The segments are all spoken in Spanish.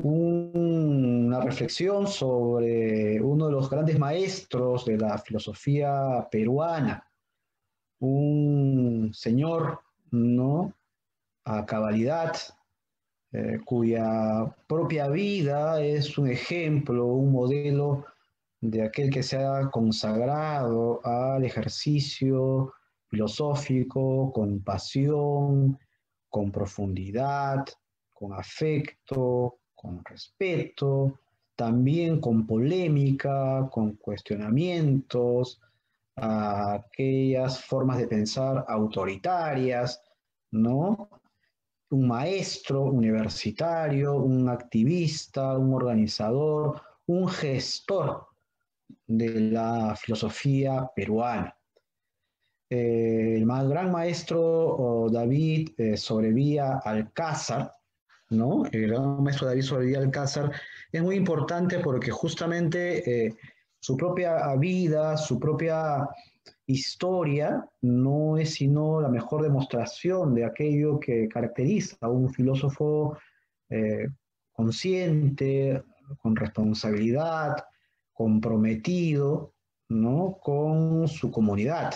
una reflexión sobre uno de los grandes maestros de la filosofía peruana, un señor, ¿no? A cabalidad, cuya propia vida es un ejemplo, un modelo de aquel que se ha consagrado al ejercicio filosófico con pasión, con profundidad, con afecto, con respeto, también con polémica, con cuestionamientos a aquellas formas de pensar autoritarias, ¿no? Un maestro universitario, un activista, un organizador, un gestor de la filosofía peruana. El más gran maestro David Sobrevía Alcázar, ¿no? El gran maestro David Sobrevía Alcázar es muy importante porque justamente su propia vida, su propia historia no es sino la mejor demostración de aquello que caracteriza a un filósofo eh, consciente, con responsabilidad, comprometido, ¿no? Con su comunidad.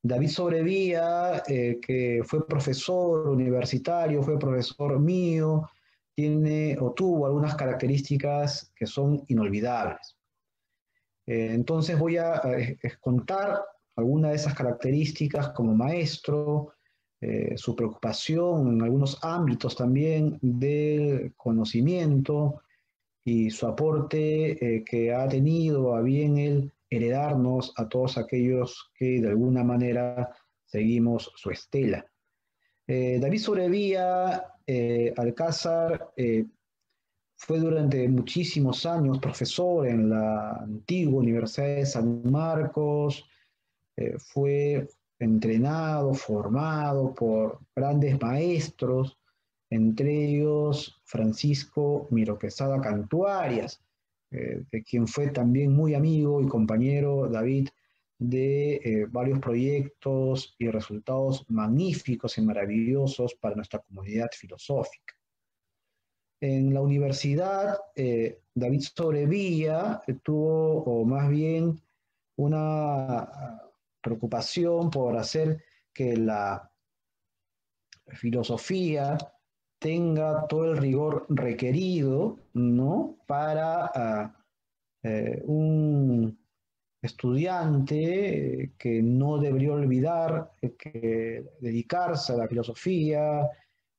David Sobrevía, que fue profesor universitario, fue profesor mío, tiene o tuvo algunas características que son inolvidables. Entonces voy a contar algunas de esas características como maestro, su preocupación en algunos ámbitos también del conocimiento y su aporte que ha tenido a bien el heredarnos a todos aquellos que de alguna manera seguimos su estela. David Sobrevía Alcázar fue durante muchísimos años profesor en la antigua Universidad de San Marcos, fue entrenado, formado por grandes maestros, entre ellos Francisco Miro Quesada Cantuarias, de quien fue también muy amigo y compañero David de varios proyectos y resultados magníficos y maravillosos para nuestra comunidad filosófica. En la universidad, David Sobrevía tuvo, o más bien, una preocupación por hacer que la filosofía tenga todo el rigor requerido, ¿no? Para un estudiante que no debería olvidar que dedicarse a la filosofía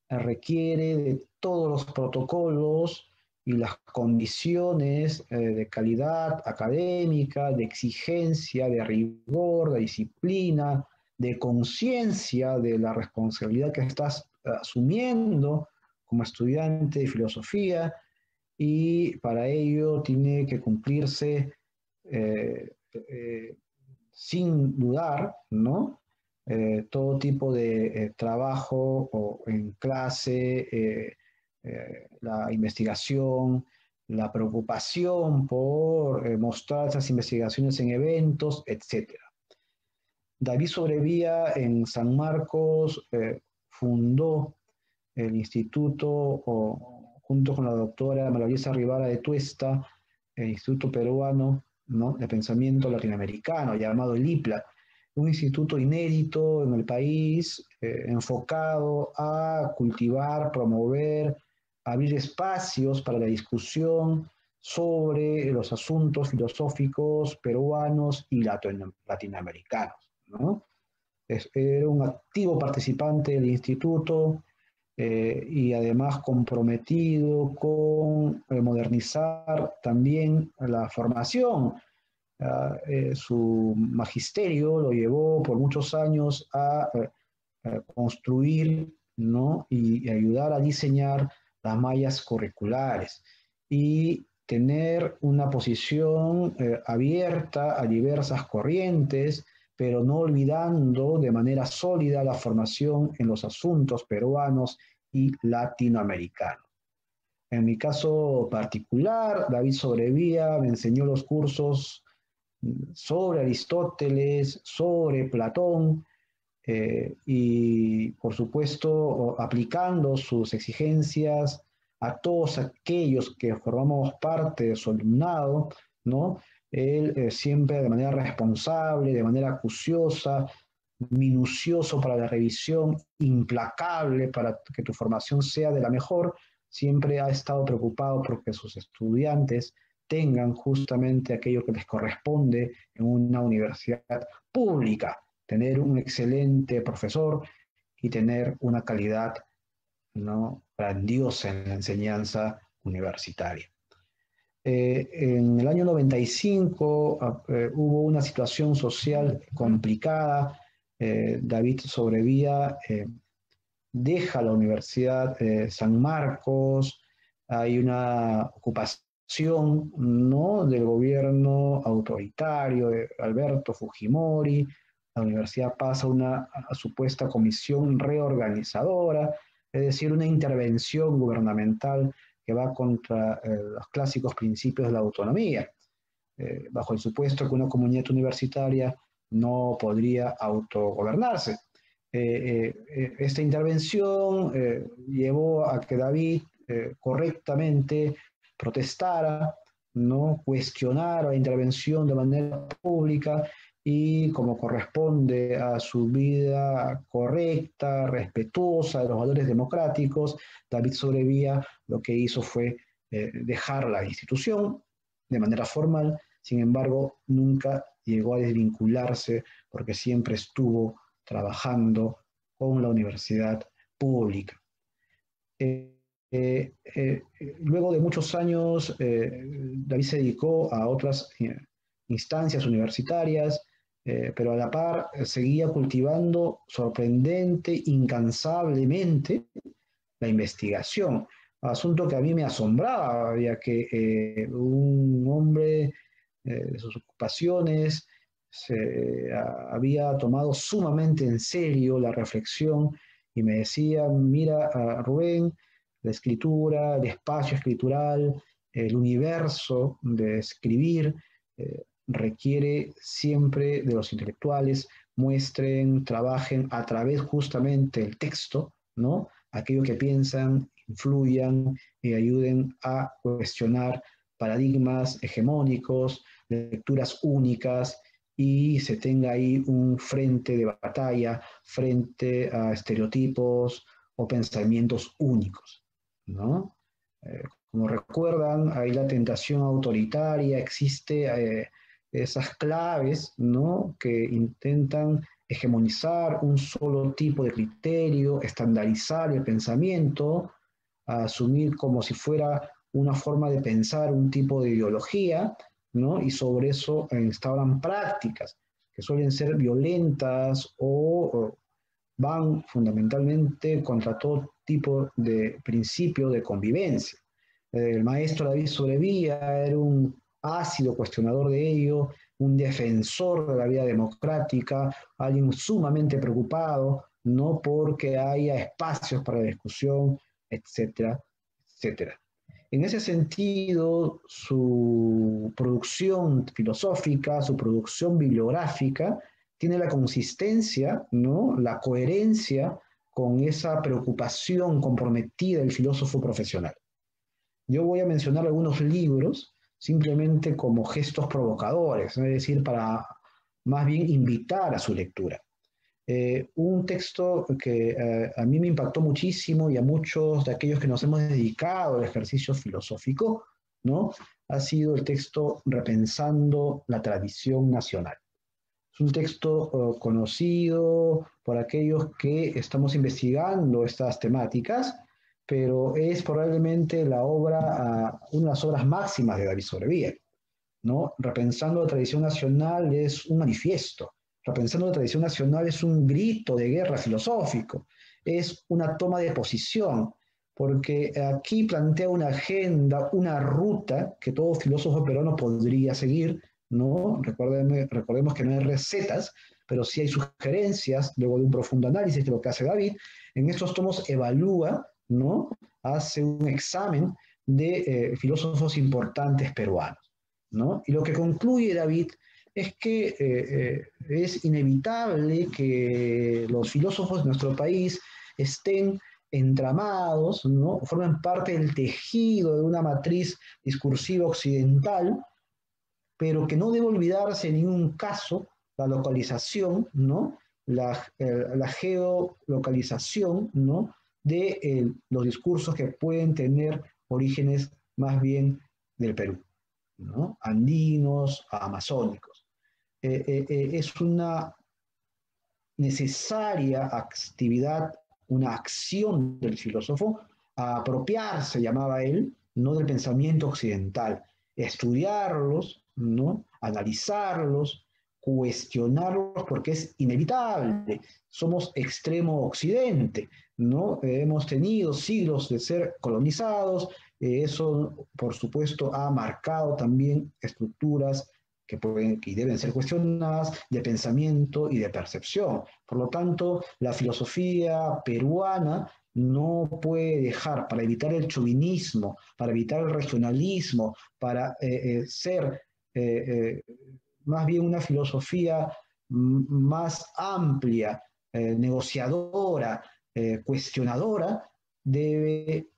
requiere de todos los protocolos y las condiciones de calidad académica, de exigencia, de rigor, de disciplina, de conciencia de la responsabilidad que estás asumiendo como estudiante de filosofía, y para ello tiene que cumplirse eh, eh, sin dudar, ¿no? Todo tipo de trabajo o en clase, la investigación, la preocupación por mostrar esas investigaciones en eventos, etcétera. David Sobrevía en San Marcos fundó el instituto, junto con la doctora Maravilla Rivara de Tuesta, el Instituto Peruano, ¿no?, de Pensamiento Latinoamericano, llamado el IPLA, un instituto inédito en el país, enfocado a cultivar, promover, abrir espacios para la discusión sobre los asuntos filosóficos peruanos y latinoamericanos, ¿no? Era un activo participante del instituto, y además comprometido con modernizar también la formación. Su magisterio lo llevó por muchos años a construir, ¿no?, y ayudar a diseñar las mallas curriculares y tener una posición abierta a diversas corrientes, pero no olvidando de manera sólida la formación en los asuntos peruanos y latinoamericanos. En mi caso particular, David Sobrevía me enseñó los cursos sobre Aristóteles, sobre Platón, y por supuesto aplicando sus exigencias a todos aquellos que formamos parte de su alumnado, ¿no? Él siempre de manera responsable, de manera acuciosa, minucioso para la revisión, implacable para que tu formación sea de la mejor, siempre ha estado preocupado porque sus estudiantes tengan justamente aquello que les corresponde en una universidad pública, tener un excelente profesor y tener una calidad, ¿no?, grandiosa en la enseñanza universitaria. En el año 95 hubo una situación social complicada. David Sobrevía deja la Universidad San Marcos, hay una ocupación, ¿no?, del gobierno autoritario de Alberto Fujimori, la universidad pasa a una supuesta comisión reorganizadora, es decir, una intervención gubernamental que va contra los clásicos principios de la autonomía, bajo el supuesto que una comunidad universitaria no podría autogobernarse. Esta intervención llevó a que David correctamente protestara, no cuestionara la intervención de manera pública y, como corresponde a su vida correcta, respetuosa de los valores democráticos, David Sobrevía lo que hizo fue dejar la institución de manera formal. Sin embargo, nunca llegó a desvincularse porque siempre estuvo trabajando con la universidad pública. Luego de muchos años, David se dedicó a otras instancias universitarias, pero a la par seguía cultivando sorprendente, incansablemente la investigación, asunto que a mí me asombraba, ya que un hombre de sus ocupaciones había tomado sumamente en serio la reflexión y me decía: mira, Rubén, la escritura, el espacio escritural, el universo de escribir requiere siempre de los intelectuales muestren, trabajen a través justamente del texto, ¿no?, aquello que piensan, influyan y ayuden a cuestionar paradigmas hegemónicos, lecturas únicas, y se tenga ahí un frente de batalla frente a estereotipos o pensamientos únicos, ¿no? Como recuerdan, hay la tentación autoritaria, existe esas claves, ¿no?, que intentan hegemonizar un solo tipo de criterio, estandarizar el pensamiento, asumir como si fuera una forma de pensar un tipo de ideología, ¿no?, y sobre eso instauran prácticas que suelen ser violentas o van fundamentalmente contra todo tipo de principio de convivencia. El maestro David Sobrevía era un ácido cuestionador de ello, un defensor de la vida democrática, alguien sumamente preocupado, no porque haya espacios para discusión, etcétera, etcétera. En ese sentido, su producción filosófica, su producción bibliográfica, tiene la consistencia, ¿no?, la coherencia con esa preocupación comprometida del filósofo profesional. Yo voy a mencionar algunos libros simplemente como gestos provocadores, ¿no?, es decir, para más bien invitar a su lectura. Un texto que a mí me impactó muchísimo y a muchos de aquellos que nos hemos dedicado al ejercicio filosófico, ¿no?, ha sido el texto Repensando la tradición nacional. Es un texto conocido por aquellos que estamos investigando estas temáticas, pero es probablemente la obra, una de las obras máximas de David Sobrevía, ¿no? Repensando la tradición nacional es un manifiesto. Repensando la tradición nacional es un grito de guerra filosófico, es una toma de posición, porque aquí plantea una agenda, una ruta que todo filósofo peruano podría seguir, ¿no? Recordemos que no hay recetas, pero sí hay sugerencias, luego de un profundo análisis de lo que hace David. En estos tomos evalúa, ¿no?, hace un examen de filósofos importantes peruanos, ¿no? Y lo que concluye David es que es inevitable que los filósofos de nuestro país estén entramados, ¿no? Forman parte del tejido de una matriz discursiva occidental, pero que no debe olvidarse en ningún caso la localización, ¿no? La geolocalización, ¿no? De los discursos que pueden tener orígenes más bien del Perú, ¿no? Andinos, amazónicos. Es una necesaria actividad, una acción del filósofo a apropiarse, llamaba él, no del pensamiento occidental, estudiarlos, ¿no? Analizarlos, cuestionarlos, porque es inevitable. Somos extremo occidente, ¿no? Hemos tenido siglos de ser colonizados, eso, por supuesto, ha marcado también estructuras que pueden y deben ser cuestionadas de pensamiento y de percepción. Por lo tanto, la filosofía peruana no puede dejar, para evitar el chauvinismo, para evitar el regionalismo, para ser eh, más bien una filosofía más amplia, negociadora, cuestionadora, debe,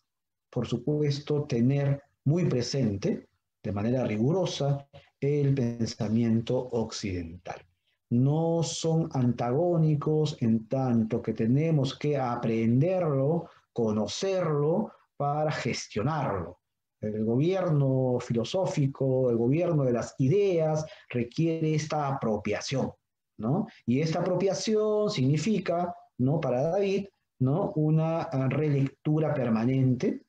por supuesto, tener muy presente, de manera rigurosa, el pensamiento occidental. No son antagónicos en tanto que tenemos que aprenderlo, conocerlo para gestionarlo. El gobierno filosófico, el gobierno de las ideas requiere esta apropiación, ¿no? Y esta apropiación significa, ¿no? Para David, ¿no? Una relectura permanente,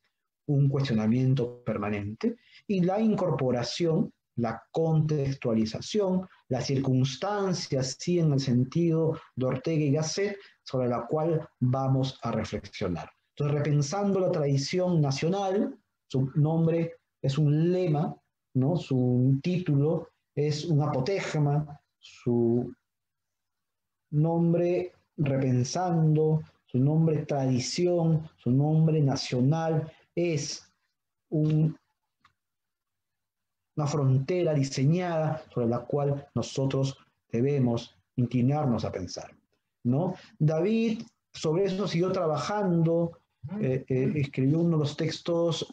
un cuestionamiento permanente y la incorporación, la contextualización, las circunstancias, sí, en el sentido de Ortega y Gasset, sobre la cual vamos a reflexionar. Entonces, repensando la tradición nacional, su nombre es un lema, ¿no? Su título es un apotegma, su nombre repensando, su nombre tradición, su nombre nacional, es un, una frontera diseñada sobre la cual nosotros debemos inclinarnos a pensar, ¿no? David sobre eso siguió trabajando, escribió uno de los textos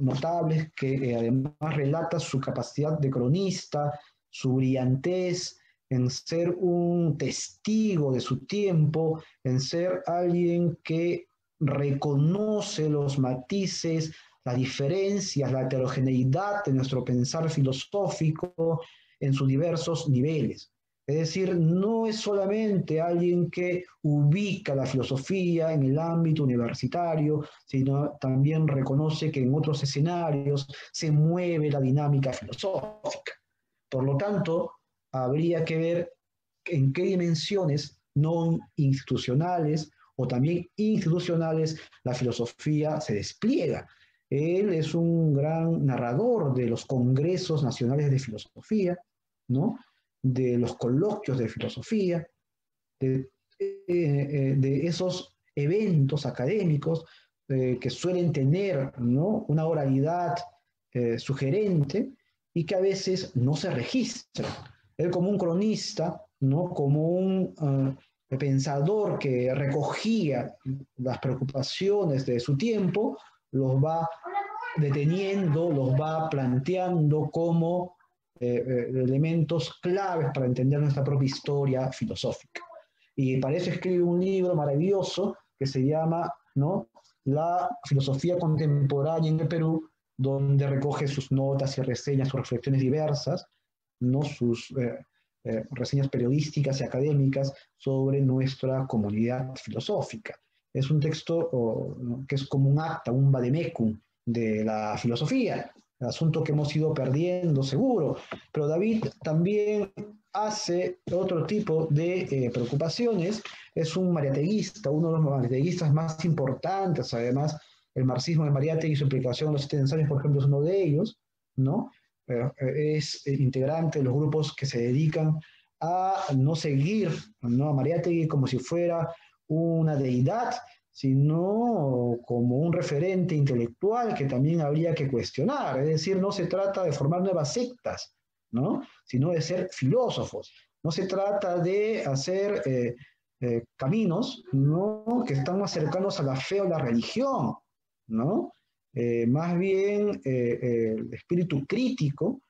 notables que además relata su capacidad de cronista, su brillantez en ser un testigo de su tiempo, en ser alguien que reconoce los matices, las diferencias, la heterogeneidad de nuestro pensar filosófico en sus diversos niveles. Es decir, no es solamente alguien que ubica la filosofía en el ámbito universitario, sino también reconoce que en otros escenarios se mueve la dinámica filosófica. Por lo tanto, habría que ver en qué dimensiones no institucionales o también institucionales la filosofía se despliega. Él es un gran narrador de los congresos nacionales de filosofía, ¿no? De los coloquios de filosofía, de esos eventos académicos que suelen tener, ¿no? Una oralidad sugerente y que a veces no se registra. Él como un cronista, ¿no? Como un pensador que recogía las preocupaciones de su tiempo, los va deteniendo, los va planteando como elementos claves para entender nuestra propia historia filosófica. Y para eso escribe un libro maravilloso que se llama, ¿no? La filosofía contemporánea en el Perú, donde recoge sus notas y reseñas, sus reflexiones diversas, ¿no? Sus reseñas periodísticas y académicas sobre nuestra comunidad filosófica. Es un texto ¿no? que es como un acta, un vademecum de la filosofía, el asunto que hemos ido perdiendo seguro, pero David también hace otro tipo de preocupaciones, es un mariateguista, uno de los mariateguistas más importantes, además el marxismo de Mariátegui y su implicación en los 70 años, por ejemplo, es uno de ellos, ¿no? Es integrante de los grupos que se dedican a no seguir, ¿no? A Mariátegui como si fuera una deidad, sino como un referente intelectual que también habría que cuestionar. Es decir, no se trata de formar nuevas sectas, ¿no? Sino de ser filósofos. No se trata de hacer caminos, ¿no? Que están más cercanos a la fe o la religión, ¿no? Más bien, el espíritu crítico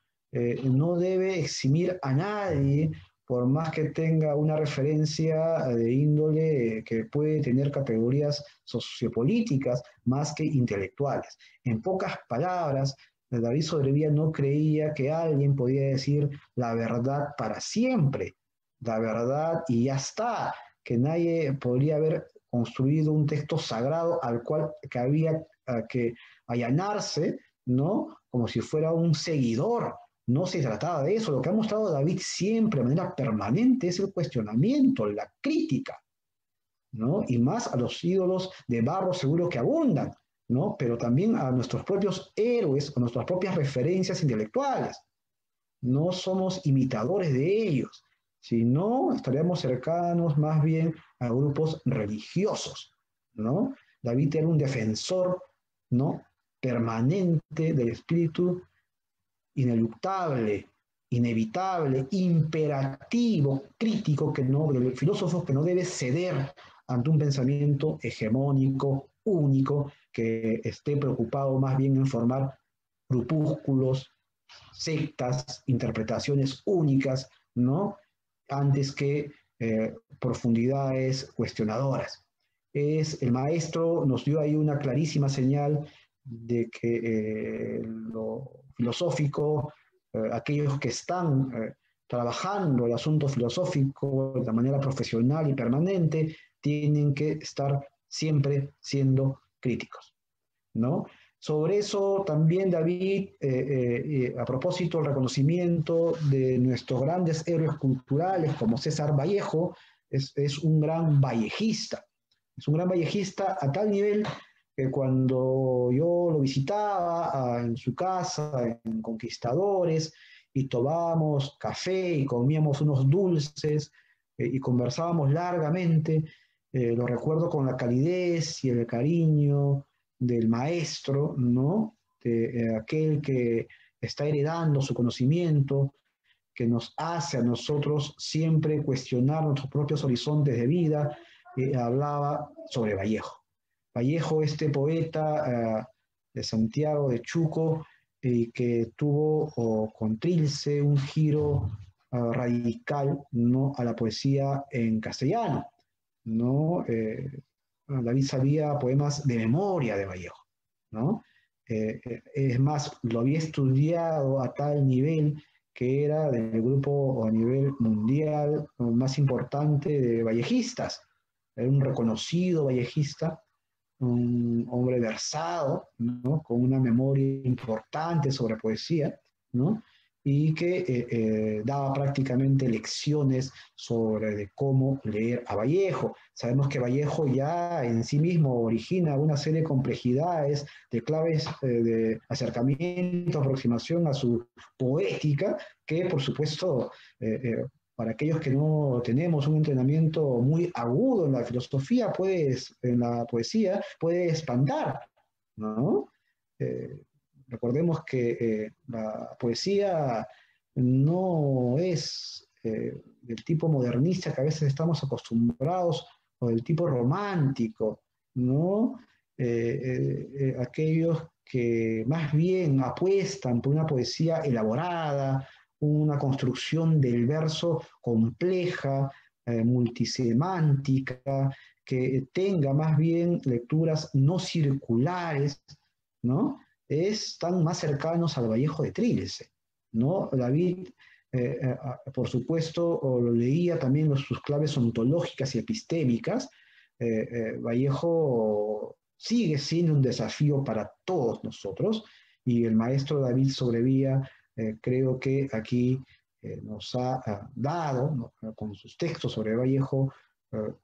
no debe eximir a nadie, por más que tenga una referencia de índole que puede tener categorías sociopolíticas más que intelectuales. En pocas palabras, David Sobrevía no creía que alguien podía decir la verdad para siempre, la verdad y ya está, que nadie podría haber construido un texto sagrado al cual que había que allanarse, ¿no? Como si fuera un seguidor. No se trataba de eso. Lo que ha mostrado David siempre de manera permanente es el cuestionamiento, la crítica, ¿no? Y más a los ídolos de barro seguro que abundan, ¿no? Pero también a nuestros propios héroes, a nuestras propias referencias intelectuales. No somos imitadores de ellos, sino estaríamos cercanos más bien a grupos religiosos, ¿no? David era un defensor, ¿no? Permanente del espíritu ineluctable, inevitable, imperativo, crítico, que no, del filósofo que no debe ceder ante un pensamiento hegemónico, único, que esté preocupado más bien en formar grupúsculos, sectas, interpretaciones únicas, ¿no? Antes que profundidades cuestionadoras. El maestro nos dio ahí una clarísima señal de que lo filosófico, aquellos que están trabajando el asunto filosófico de manera profesional y permanente, tienen que estar siempre siendo críticos, ¿no? Sobre eso también David, a propósito del reconocimiento de nuestros grandes héroes culturales como César Vallejo, es un gran vallejista. Es un gran vallejista a tal nivel que cuando yo lo visitaba en su casa, en Conquistadores, y tomábamos café y comíamos unos dulces y conversábamos largamente, lo recuerdo con la calidez y el cariño del maestro, ¿no? De aquel que está heredando su conocimiento, que nos hace a nosotros siempre cuestionar nuestros propios horizontes de vida, hablaba sobre Vallejo. Vallejo, este poeta de Santiago de Chuco, que tuvo con Trilce un giro radical, ¿no? A la poesía en castellano, ¿no? David sabía poemas de memoria de Vallejo, ¿no? Es más, lo había estudiado a tal nivel que era del grupo o a nivel mundial más importante de vallejistas. Era un reconocido vallejista, un hombre versado, ¿no? Con una memoria importante sobre poesía, ¿no? Y que daba prácticamente lecciones sobre de cómo leer a Vallejo. Sabemos que Vallejo ya en sí mismo origina una serie de complejidades, de claves de acercamiento, aproximación a su poética, que por supuesto para aquellos que no tenemos un entrenamiento muy agudo en la filosofía, pues, en la poesía, puede espantar, ¿no? Eh, Recordemos que la poesía no es del tipo modernista que a veces estamos acostumbrados o del tipo romántico, ¿no? Aquellos que más bien apuestan por una poesía elaborada, una construcción del verso compleja, multisemántica, que tenga más bien lecturas no circulares, ¿no? Están más cercanos al Vallejo de Trilce, ¿no? David, por supuesto, lo leía también sus claves ontológicas y epistémicas. Vallejo sigue siendo un desafío para todos nosotros y el maestro David Sobrevía creo que aquí nos ha dado, ¿no? Con sus textos sobre Vallejo,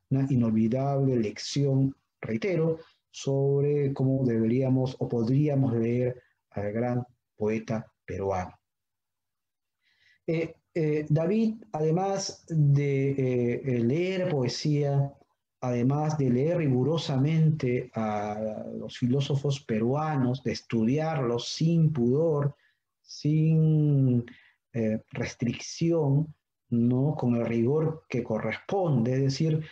una inolvidable lección, reitero, sobre cómo deberíamos o podríamos leer al gran poeta peruano. David, además de leer poesía, además de leer rigurosamente a los filósofos peruanos, de estudiarlos sin pudor, sin restricción, ¿no? Con el rigor que corresponde, es decir,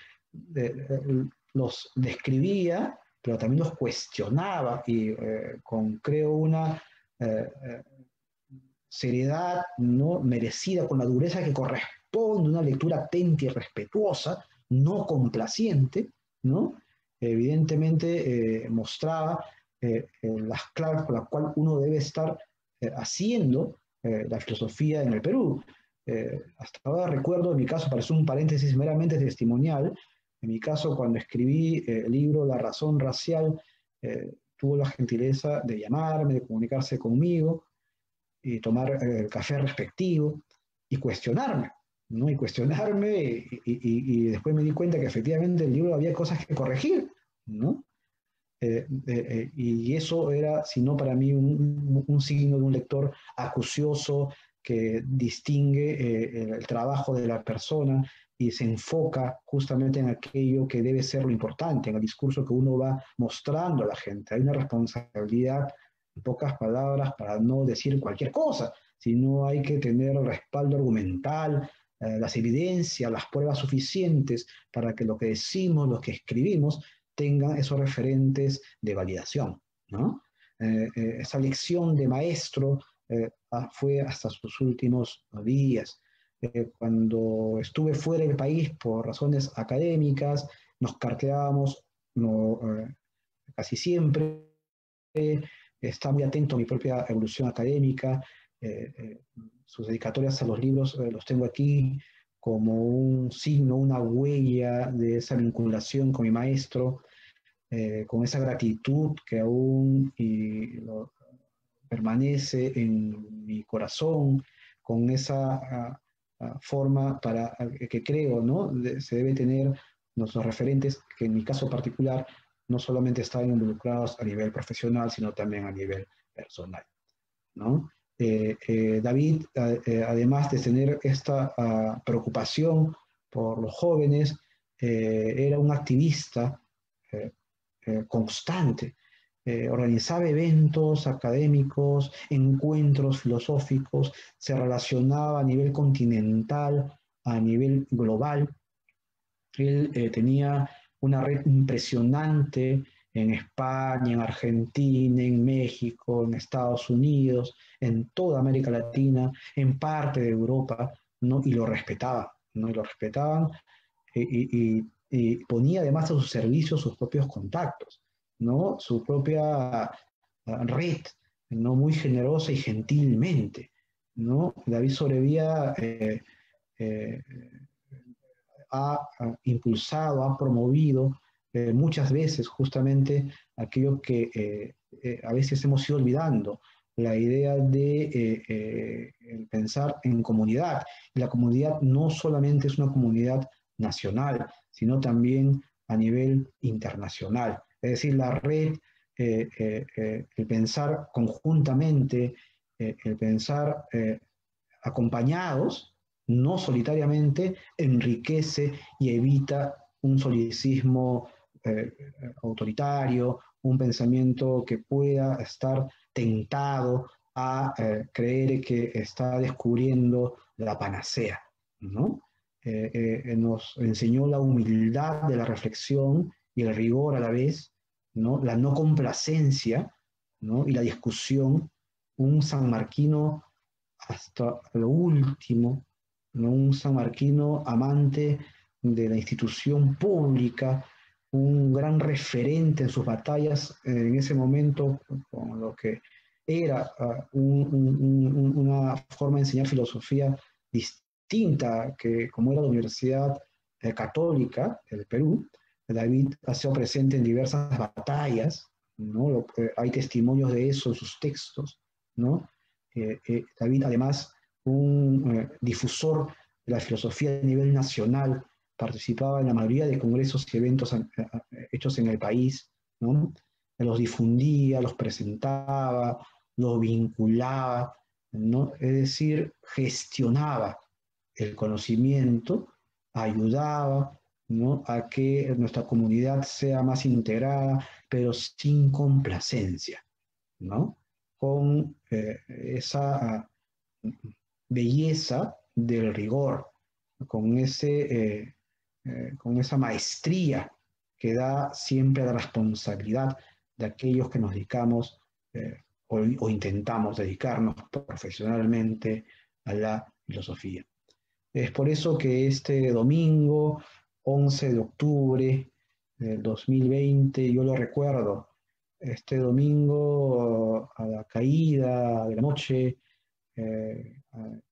los describía, pero también los cuestionaba y creo, una seriedad no merecida, con la dureza que corresponde, una lectura atenta y respetuosa, no complaciente, ¿no? Evidentemente mostraba las claves por las cuales uno debe estar haciendo la filosofía en el Perú. Hasta ahora recuerdo, en mi caso, parece un paréntesis meramente testimonial, en mi caso, cuando escribí el libro La razón racial, tuvo la gentileza de llamarme, de comunicarse conmigo y tomar el café respectivo y cuestionarme, ¿no? Y cuestionarme y después me di cuenta que efectivamente el libro había cosas que corregir, ¿no? Y eso era, si no para mí, un signo de un lector acucioso que distingue el trabajo de la persona y se enfoca justamente en aquello que debe ser lo importante, en el discurso que uno va mostrando a la gente. Hay una responsabilidad, en pocas palabras, para no decir cualquier cosa, sino hay que tener el respaldo argumental, las evidencias, las pruebas suficientes para que lo que decimos, lo que escribimos, tengan esos referentes de validación, ¿no? Esa lección de maestro fue hasta sus últimos días. Cuando estuve fuera del país por razones académicas, nos carteábamos no, casi siempre. Está muy atento a mi propia evolución académica. Sus dedicatorias a los libros los tengo aquí como un signo, una huella de esa vinculación con mi maestro, con esa gratitud que aún permanece en mi corazón, con esa forma que creo, ¿no? Se debe tener nuestros referentes, que en mi caso particular no solamente están involucrados a nivel profesional, sino también a nivel personal, ¿no? David, además de tener esta preocupación por los jóvenes, era un activista eh, constante. Organizaba eventos académicos, encuentros filosóficos, se relacionaba a nivel continental, a nivel global. Él tenía una red impresionante en España, en Argentina, en México, en Estados Unidos, en toda América Latina, en parte de Europa, ¿no? Y lo respetaba, ¿no? Y lo respetaban y ponía además a su servicio sus propios contactos, ¿no? Su propia red, ¿no? Muy generosa y gentilmente, ¿no? David Sobrevía eh, ha impulsado, ha promovido muchas veces justamente aquello que a veces hemos ido olvidando, la idea de pensar en comunidad. Y la comunidad no solamente es una comunidad nacional, sino también a nivel internacional. Es decir, la red, el pensar conjuntamente, el pensar acompañados, no solitariamente, enriquece y evita un solicismo autoritario, un pensamiento que pueda estar tentado a creer que está descubriendo la panacea, ¿no? Nos enseñó la humildad de la reflexión y el rigor a la vez, ¿no? La no complacencia, ¿no? Y la discusión, un sanmarquino hasta lo último, ¿no? Un sanmarquino amante de la institución pública, un gran referente en sus batallas en ese momento, con lo que era una forma de enseñar filosofía distinta que como era la Universidad Católica del Perú. David ha sido presente en diversas batallas, ¿no? Hay testimonios de eso en sus textos, ¿no? David, además, un difusor de la filosofía a nivel nacional, participaba en la mayoría de congresos y eventos hechos en el país, ¿no? Los difundía, los presentaba, los vinculaba, ¿no? Es decir, gestionaba el conocimiento, ayudaba, ¿no? A que nuestra comunidad sea más integrada, pero sin complacencia, ¿no? Con esa belleza del rigor, con ese con esa maestría que da siempre la responsabilidad de aquellos que nos dedicamos o intentamos dedicarnos profesionalmente a la filosofía. Es por eso que este domingo, 11 de octubre del 2020, yo lo recuerdo, este domingo a la caída de la noche,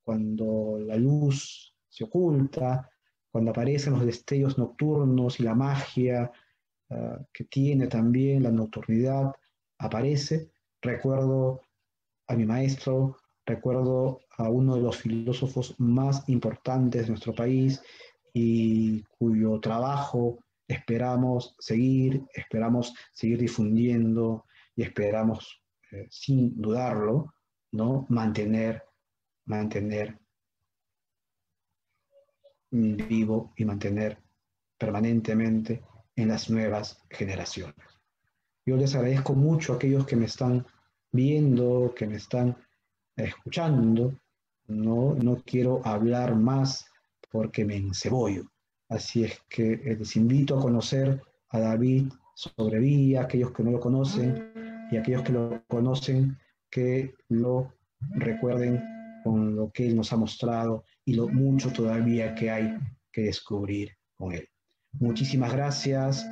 cuando la luz se oculta, cuando aparecen los destellos nocturnos y la magia que tiene también la nocturnidad aparece. Recuerdo a mi maestro, recuerdo a uno de los filósofos más importantes de nuestro país y cuyo trabajo esperamos seguir difundiendo y esperamos, sin dudarlo, ¿no? mantener vivo y mantener permanentemente en las nuevas generaciones. Yo les agradezco mucho a aquellos que me están viendo, que me están escuchando. No quiero hablar más porque me encebollo. Así es que les invito a conocer a David Sobrevilla, aquellos que no lo conocen, y aquellos que lo conocen, que lo recuerden con lo que él nos ha mostrado y lo mucho todavía que hay que descubrir con él. Muchísimas gracias.